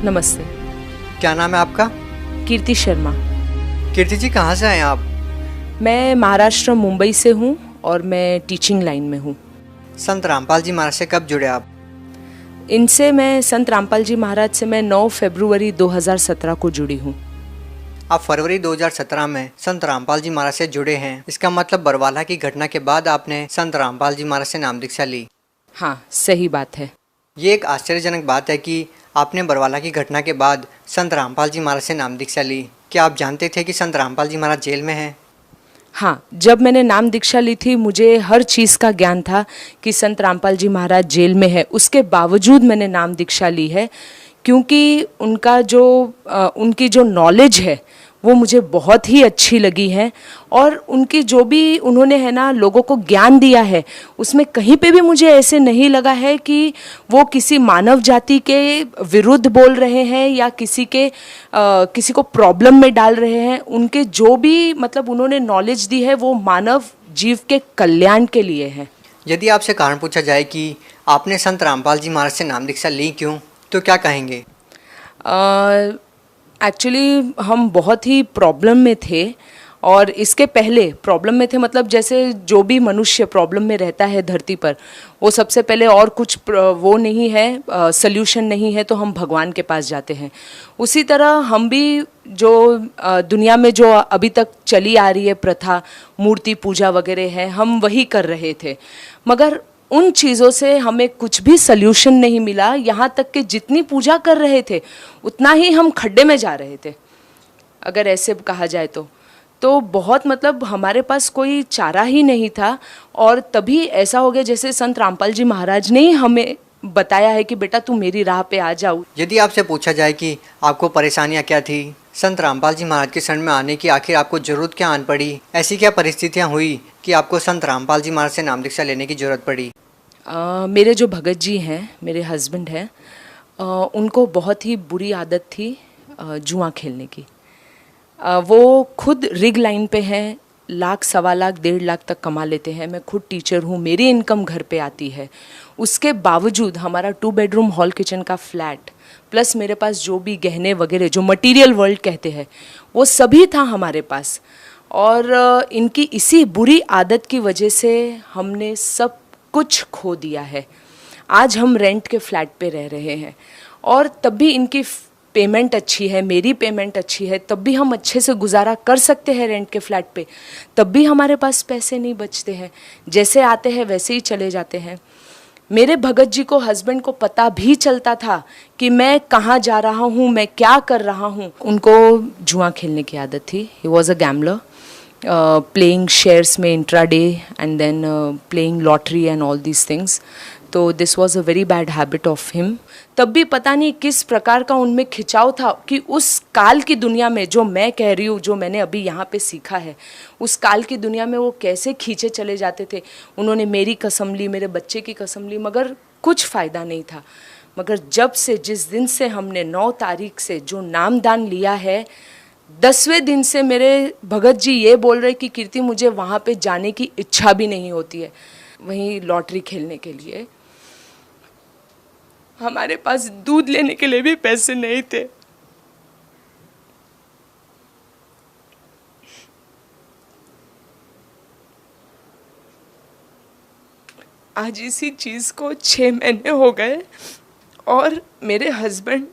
नमस्ते। क्या नाम है आपका? कीर्ति शर्मा। कीर्ति जी, कहाँ से आए आप? मैं महाराष्ट्र मुंबई से हूँ और मैं टीचिंग लाइन में हूँ। संत रामपाल जी महाराज से कब जुड़े आप? इनसे मैं संत रामपाल जी महाराज से मैं 9 फरवरी 2017 को जुड़ी हूँ। आप फरवरी 2017 में संत रामपाल जी महाराज से जुड़े हैं। इसका मतलब बरवाला की घटना के बाद आपने संत रामपाल जी महाराज से नाम दीक्षा ली। हाँ, सही बात है। ये एक आश्चर्यजनक बात है कि आपने बरवाला की घटना के बाद संत रामपाल जी महाराज से नाम दीक्षा ली। क्या आप जानते थे कि संत रामपाल जी महाराज जेल में हैं? हाँ, जब मैंने नाम दीक्षा ली थी मुझे हर चीज़ का ज्ञान था कि संत रामपाल जी महाराज जेल में है। उसके बावजूद मैंने नाम दीक्षा ली है क्योंकि उनकी जो नॉलेज है वो मुझे बहुत ही अच्छी लगी है और उनकी जो भी उन्होंने है ना लोगों को ज्ञान दिया है उसमें कहीं पे भी मुझे ऐसे नहीं लगा है कि वो किसी मानव जाति के विरुद्ध बोल रहे हैं या किसी को प्रॉब्लम में डाल रहे हैं। उनके जो भी मतलब उन्होंने नॉलेज दी है वो मानव जीव के कल्याण के लिए है। यदि आपसे कारण पूछा जाए कि आपने संत रामपाल जी महाराज से नाम दीक्षा ली क्यों, तो क्या कहेंगे? एक्चुअली हम बहुत ही प्रॉब्लम में थे और इसके पहले प्रॉब्लम में थे मतलब जैसे जो भी मनुष्य प्रॉब्लम में रहता है धरती पर वो सबसे पहले और कुछ वो नहीं है, सल्यूशन नहीं है तो हम भगवान के पास जाते हैं। उसी तरह हम भी जो दुनिया में जो अभी तक चली आ रही है प्रथा, मूर्ति पूजा वगैरह है, हम वही कर रहे थे मगर उन चीज़ों से हमें कुछ भी सल्यूशन नहीं मिला। यहाँ तक कि जितनी पूजा कर रहे थे उतना ही हम खड्डे में जा रहे थे, अगर ऐसे कहा जाए तो बहुत मतलब हमारे पास कोई चारा ही नहीं था। और तभी ऐसा हो गया जैसे संत रामपाल जी महाराज ने ही हमें बताया है कि बेटा तू मेरी राह पे आ जाओ। यदि आपसे पूछा जाए कि आपको परेशानियाँ क्या थी, संत रामपाल जी महाराज के शरण में आने की आखिर आपको जरूरत क्या आन पड़ी, ऐसी क्या परिस्थितियाँ हुई कि आपको संत रामपाल जी महाराज से नाम दीक्षा लेने की जरूरत पड़ी? मेरे जो भगत जी हैं, मेरे हस्बैंड हैं, उनको बहुत ही बुरी आदत थी जुआ खेलने की। वो खुद रिग लाइन पे हैं, लाख, सवा लाख, 1.5 लाख तक कमा लेते हैं। मैं खुद टीचर हूँ, मेरी इनकम घर पे आती है। उसके बावजूद हमारा 2 बेडरूम हॉल किचन का फ्लैट प्लस मेरे पास जो भी गहने वगैरह जो मटेरियल वर्ल्ड कहते हैं वो सभी था हमारे पास। और इनकी इसी बुरी आदत की वजह से हमने सब कुछ खो दिया है। आज हम रेंट के फ्लैट पे रह रहे हैं और तब भी इनकी पेमेंट अच्छी है, मेरी पेमेंट अच्छी है, तब भी हम अच्छे से गुजारा कर सकते हैं रेंट के फ्लैट पे। तब भी हमारे पास पैसे नहीं बचते हैं, जैसे आते हैं वैसे ही चले जाते हैं। मेरे भगत जी को, हस्बैंड को पता भी चलता था कि मैं कहाँ जा रहा हूँ, मैं क्या कर रहा हूँ। उनको जुआ खेलने की आदत थी। He was a gambler, playing shares में intraday and then playing lottery and all these things. तो this was a very bad habit of him. तब भी पता नहीं किस प्रकार का उनमें खिंचाव था कि उस काल की दुनिया में, जो मैं कह रही हूँ, जो मैंने अभी यहाँ पे सीखा है, उस काल की दुनिया में वो कैसे खींचे चले जाते थे। उन्होंने मेरी कसम ली, मेरे बच्चे की कसम ली, मगर कुछ फ़ायदा नहीं था। मगर जब से, जिस दिन से हमने 9 तारीख से जो नामदान लिया है, 10वें दिन से मेरे भगत जी ये बोल रहे कि कीर्ति मुझे वहाँ पे जाने की इच्छा भी नहीं होती है, वहीं लॉटरी खेलने के लिए। हमारे पास दूध लेने के लिए भी पैसे नहीं थे। आज इसी चीज़ को 6 महीने हो गए और मेरे हस्बैंड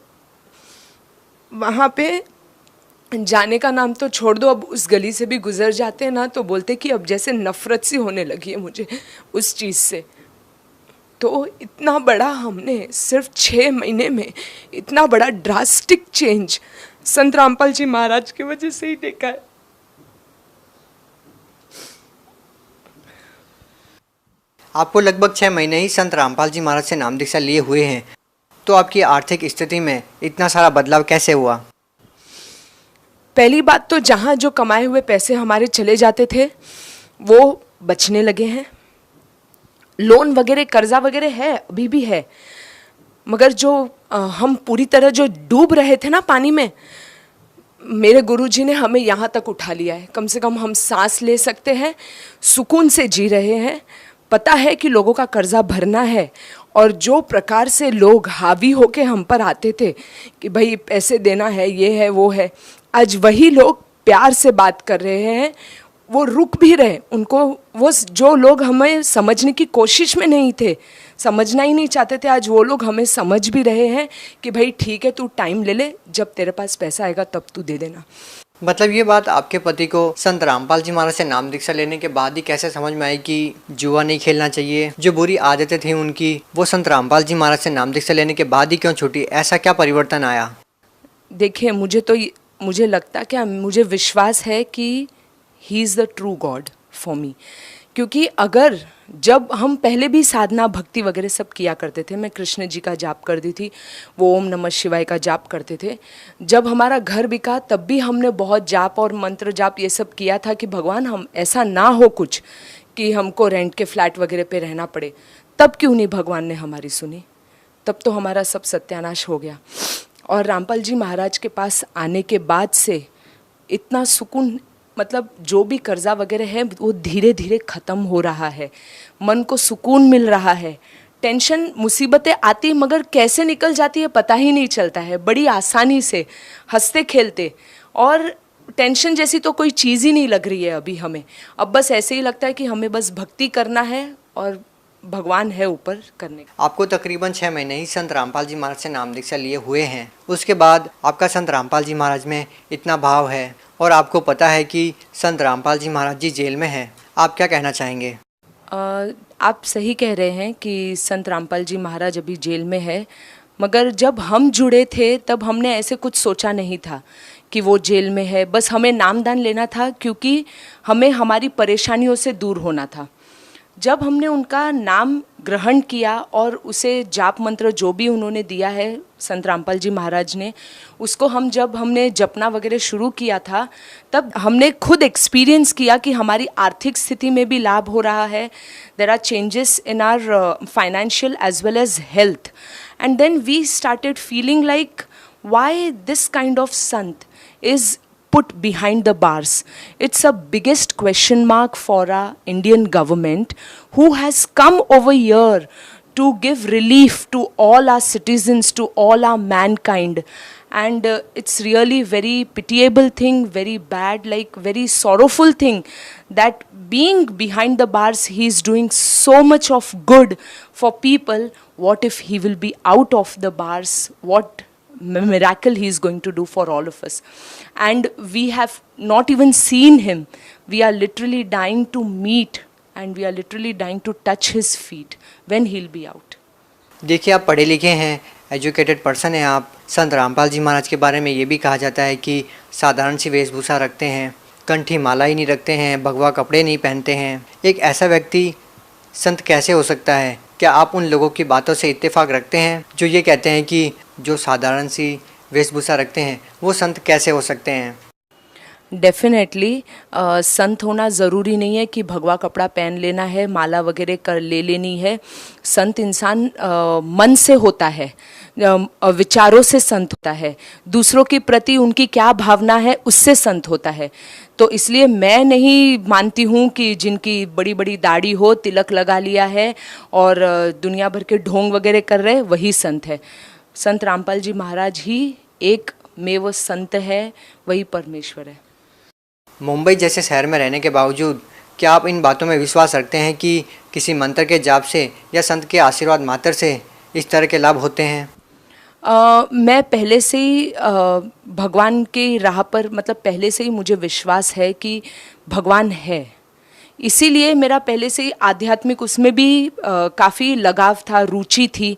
वहाँ पे जाने का नाम तो छोड़ दो, अब उस गली से भी गुजर जाते हैं ना तो बोलते कि अब जैसे नफ़रत सी होने लगी है मुझे उस चीज़ से। तो इतना बड़ा हमने सिर्फ 6 महीने में इतना बड़ा ड्रास्टिक चेंज संत रामपाल जी महाराज की वजह से ही देखा है। आपको लगभग 6 महीने ही संत रामपाल जी महाराज से नाम दीक्षा लिए हुए हैं, तो आपकी आर्थिक स्थिति में इतना सारा बदलाव कैसे हुआ? पहली बात तो जहाँ जो कमाए हुए पैसे हमारे चले जाते थे वो बचने लगे हैं। लोन वगैरह, कर्जा वगैरह है, अभी भी है, मगर जो हम पूरी तरह जो डूब रहे थे ना पानी में, मेरे गुरुजी ने हमें यहाँ तक उठा लिया है। कम से कम हम सांस ले सकते हैं, सुकून से जी रहे हैं। पता है कि लोगों का कर्जा भरना है और जो प्रकार से लोग हावी होके हम पर आते थे कि भाई पैसे देना है, ये है, वो है, आज वही लोग प्यार से बात कर रहे हैं, वो रुक भी रहे। उनको वो जो लोग हमें समझने की कोशिश में नहीं थे, समझना ही नहीं चाहते थे, आज वो लोग हमें समझ भी रहे हैं कि भाई ठीक है, तू टाइम ले ले, जब तेरे पास पैसा आएगा तब तू दे देना। मतलब ये बात आपके पति को संत रामपाल जी महाराज से नाम दीक्षा लेने के बाद ही कैसे समझ में आई कि जुआ नहीं खेलना चाहिए, जो बुरी आदतें थी उनकी वो संत रामपाल जी महाराज से नाम दीक्षा लेने के बाद ही क्यों छूटी? ऐसा क्या परिवर्तन आया? देखिए, मुझे लगता, क्या मुझे विश्वास है कि he is the true God for me. क्योंकि अगर जब हम पहले भी साधना भक्ति वगैरह सब किया करते थे, मैं कृष्ण जी का जाप करती थी, वो ओम नमः शिवाय का जाप करते थे। जब हमारा घर बिका तब भी हमने बहुत जाप और मंत्र जाप ये सब किया था कि भगवान हम ऐसा ना हो कुछ कि हमको रेंट के फ्लैट वगैरह पे रहना पड़े। तब क्यों नहीं भगवान ने हमारी सुनी? तब तो हमारा सब सत्यानाश हो गया। और रामपाल जी महाराज के पास आने के बाद से इतना सुकून, मतलब जो भी कर्जा वगैरह है वो धीरे धीरे ख़त्म हो रहा है, मन को सुकून मिल रहा है। टेंशन मुसीबतें आती मगर कैसे निकल जाती है पता ही नहीं चलता है, बड़ी आसानी से, हंसते खेलते। और टेंशन जैसी तो कोई चीज़ ही नहीं लग रही है अभी हमें। अब बस ऐसे ही लगता है कि हमें बस भक्ति करना है और भगवान है ऊपर करने का। आपको तकरीबन 6 महीने ही संत रामपाल जी महाराज से नाम दीक्षा लिए हुए हैं, उसके बाद आपका संत रामपाल जी महाराज में इतना भाव है और आपको पता है कि संत रामपाल जी महाराज जी जेल में हैं, आप क्या कहना चाहेंगे? आप सही कह रहे हैं कि संत रामपाल जी महाराज अभी जेल में है, मगर जब हम जुड़े थे तब हमने ऐसे कुछ सोचा नहीं था कि वो जेल में है। बस हमें नामदान लेना था क्योंकि हमें हमारी परेशानियों से दूर होना था। जब हमने उनका नाम ग्रहण किया और उसे जाप मंत्र जो भी उन्होंने दिया है संत रामपाल जी महाराज ने, उसको जब हमने जपना वगैरह शुरू किया था तब हमने खुद एक्सपीरियंस किया कि हमारी आर्थिक स्थिति में भी लाभ हो रहा है। There are changes in our financial as well as health, and then we started feeling like why this kind of संत is put behind the bars. It's a biggest question mark for our Indian government, who has come over here to give relief to all our citizens, to all our mankind. And it's really very pitiable thing, very bad, like very sorrowful thing, that being behind the bars he is doing so much of good for people. What if he will be out of the bars? What miracle he is going to do for all of us? And we have not even seen him. We are literally dying to meet, and we are literally dying to touch his feet when he'll be out. देखिए, आप पढ़े लिखे हैं, educated person हैं आप। संत रामपाल जी महाराज के बारे में ये भी कहा जाता है कि साधारण सी वेशभूषा रखते हैं, कंठी माला ही नहीं रखते हैं, भगवा कपड़े नहीं पहनते हैं। एक ऐसा व्यक्ति संत कैसे हो सकता है? क्या आप उन लोगों की बातों से इत्तेफाक रखते हैं जो ये कहते हैं कि जो साधारण सी वेशभूषा रखते हैं वो संत कैसे हो सकते हैं? डेफिनेटली संत होना ज़रूरी नहीं है कि भगवा कपड़ा पहन लेना है, माला वगैरह कर ले लेनी है। संत इंसान मन से होता है, विचारों से संत होता है, दूसरों के प्रति उनकी क्या भावना है उससे संत होता है। तो इसलिए मैं नहीं मानती हूँ कि जिनकी बड़ी बड़ी दाढ़ी हो, तिलक लगा लिया है और दुनिया भर के ढोंग वगैरह कर रहे वही संत है। संत रामपाल जी महाराज ही एक में वो संत है, वही परमेश्वर है। मुंबई जैसे शहर में रहने के बावजूद क्या आप इन बातों में विश्वास रखते हैं कि किसी मंत्र के जाप से या संत के आशीर्वाद मात्र से इस तरह के लाभ होते हैं? मैं पहले से ही भगवान की राह पर, मतलब पहले से ही मुझे विश्वास है कि भगवान है, इसीलिए मेरा पहले से ही आध्यात्मिक उसमें भी काफ़ी लगाव था, रुचि थी।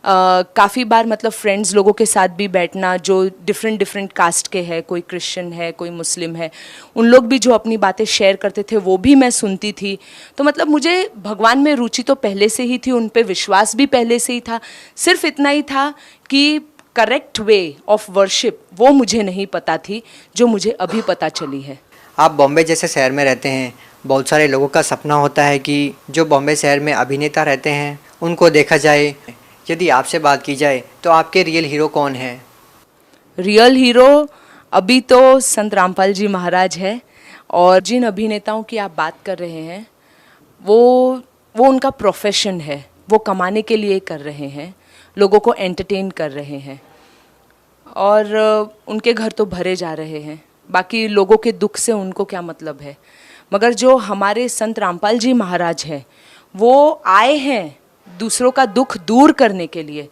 काफ़ी बार मतलब फ्रेंड्स लोगों के साथ भी बैठना जो डिफरेंट कास्ट के हैं, कोई क्रिश्चियन है, कोई मुस्लिम है, उन लोग भी जो अपनी बातें शेयर करते थे वो भी मैं सुनती थी। तो मतलब मुझे भगवान में रुचि तो पहले से ही थी, उन पे विश्वास भी पहले से ही था। सिर्फ इतना ही था कि करेक्ट वे ऑफ वर्शिप वो मुझे नहीं पता थी, जो मुझे अभी पता चली है। आप बॉम्बे जैसे शहर में रहते हैं, बहुत सारे लोगों का सपना होता है कि जो बॉम्बे शहर में अभिनेता रहते हैं उनको देखा जाए। यदि आपसे बात की जाए तो आपके रियल हीरो कौन है? रियल हीरो अभी तो संत रामपाल जी महाराज है, और जिन अभिनेताओं की आप बात कर रहे हैं वो उनका प्रोफेशन है, वो कमाने के लिए कर रहे हैं, लोगों को एंटरटेन कर रहे हैं और उनके घर तो भरे जा रहे हैं, बाकी लोगों के दुख से उनको क्या मतलब है। मगर जो हमारे संत रामपाल जी महाराज हैं, वो आए हैं दूसरों का दुख दूर करने के लिए।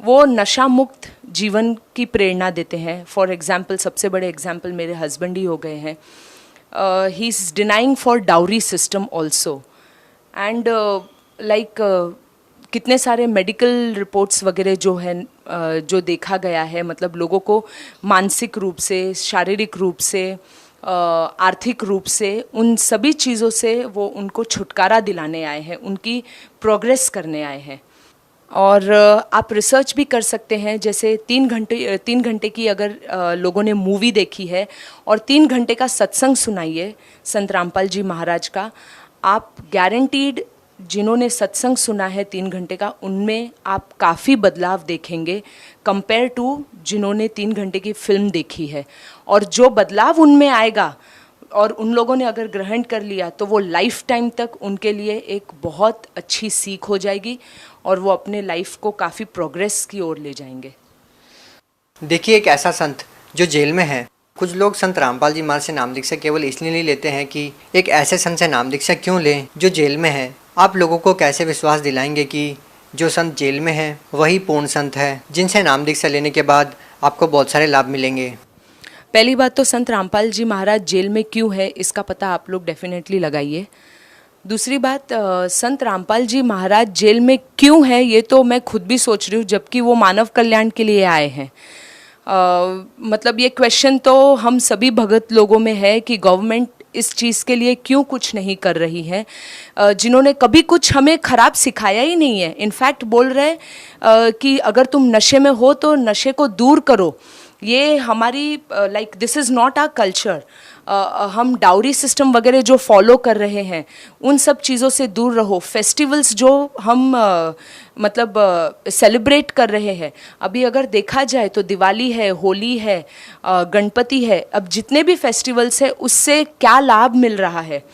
वो नशा मुक्त जीवन की प्रेरणा देते हैं। फॉर एग्जाम्पल, सबसे बड़े एग्जाम्पल मेरे हस्बैंड ही हो गए हैं। He is denying for dowry system also and like कितने सारे मेडिकल रिपोर्ट्स वगैरह जो है जो देखा गया है, मतलब लोगों को मानसिक रूप से, शारीरिक रूप से, आर्थिक रूप से, उन सभी चीज़ों से वो उनको छुटकारा दिलाने आए हैं, उनकी प्रोग्रेस करने आए हैं। और आप रिसर्च भी कर सकते हैं। जैसे 3 घंटे की अगर लोगों ने मूवी देखी है और 3 घंटे का सत्संग सुनाइए संत रामपाल जी महाराज का, आप गारंटीड, जिन्होंने सत्संग सुना है 3 घंटे का, उनमें आप काफ़ी बदलाव देखेंगे कंपेयर टू जिन्होंने 3 घंटे की फिल्म देखी है। और जो बदलाव उनमें आएगा और उन लोगों ने अगर ग्रहण कर लिया तो वो लाइफ टाइम तक उनके लिए एक बहुत अच्छी सीख हो जाएगी और वो अपने लाइफ को काफ़ी प्रोग्रेस की ओर ले जाएंगे। देखिए, एक ऐसा संत जो जेल में है, कुछ लोग संत रामपाल जी महाराज से नाम दीक्षा केवल इसलिए नहीं लेते हैं कि एक ऐसे संत से नाम दीक्षा क्यों लें जो जेल में है। आप लोगों को कैसे विश्वास दिलाएंगे कि जो संत जेल में है वही पूर्ण संत है, जिनसे नाम दीक्षा लेने के बाद आपको बहुत सारे लाभ मिलेंगे? पहली बात तो संत रामपाल जी महाराज जेल में क्यों है, इसका पता आप लोग डेफिनेटली लगाइए। दूसरी बात, संत रामपाल जी महाराज जेल में क्यों है ये तो मैं खुद भी सोच रही हूँ, जबकि वो मानव कल्याण के लिए आए हैं। मतलब ये क्वेश्चन तो हम सभी भगत लोगों में है कि गवर्नमेंट इस चीज़ के लिए क्यों कुछ नहीं कर रही है, जिन्होंने कभी कुछ हमें ख़राब सिखाया ही नहीं है। इनफैक्ट बोल रहे कि अगर तुम नशे में हो तो नशे को दूर करो। ये हमारी like this is not our culture. हम डाउरी सिस्टम वगैरह जो फॉलो कर रहे हैं उन सब चीज़ों से दूर रहो। फेस्टिवल्स जो हम मतलब सेलिब्रेट कर रहे हैं, अभी अगर देखा जाए तो दिवाली है, होली है, गणपति है, अब जितने भी फेस्टिवल्स हैं उससे क्या लाभ मिल रहा है?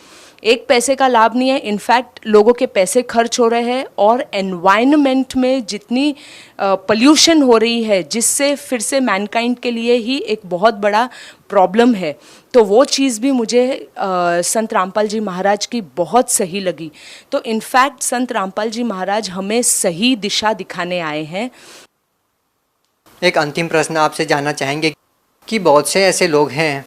एक पैसे का लाभ नहीं है। इनफैक्ट लोगों के पैसे खर्च हो रहे हैं और एनवायरनमेंट में जितनी पोल्यूशन हो रही है, जिससे फिर से मैनकाइंड के लिए ही एक बहुत बड़ा प्रॉब्लम है। तो वो चीज़ भी मुझे संत रामपाल जी महाराज की बहुत सही लगी। तो इनफैक्ट संत रामपाल जी महाराज हमें सही दिशा दिखाने आए हैं। एक अंतिम प्रश्न आपसे जानना चाहेंगे कि बहुत से ऐसे लोग हैं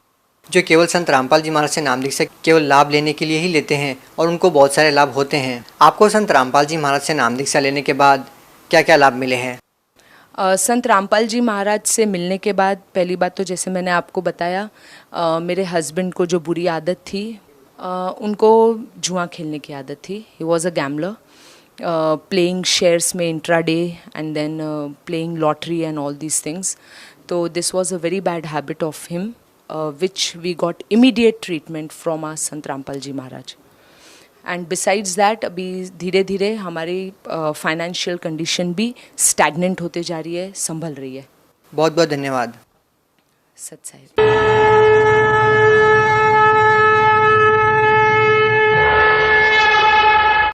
जो केवल संत रामपाल जी महाराज से नाम दीक्षा केवल लाभ लेने के लिए ही लेते हैं और उनको बहुत सारे लाभ होते हैं। आपको संत रामपाल जी महाराज से नाम दीक्षा लेने के बाद क्या क्या लाभ मिले हैं? संत रामपाल जी महाराज से मिलने के बाद पहली बात तो जैसे मैंने आपको बताया, मेरे हस्बैंड को जो बुरी आदत थी, उनको जुआ खेलने की आदत थी। He was a gambler, playing shares में intraday and then playing lottery and all these things. तो this was a very bad habit of him, which we got immediate treatment from our Sant Rampal ji Maharaj. And besides that अभी धीरे धीरे हमारी financial condition भी stagnant होते जा रही है, संभल रही है। बहुत बहुत धन्यवाद। सत साहिब।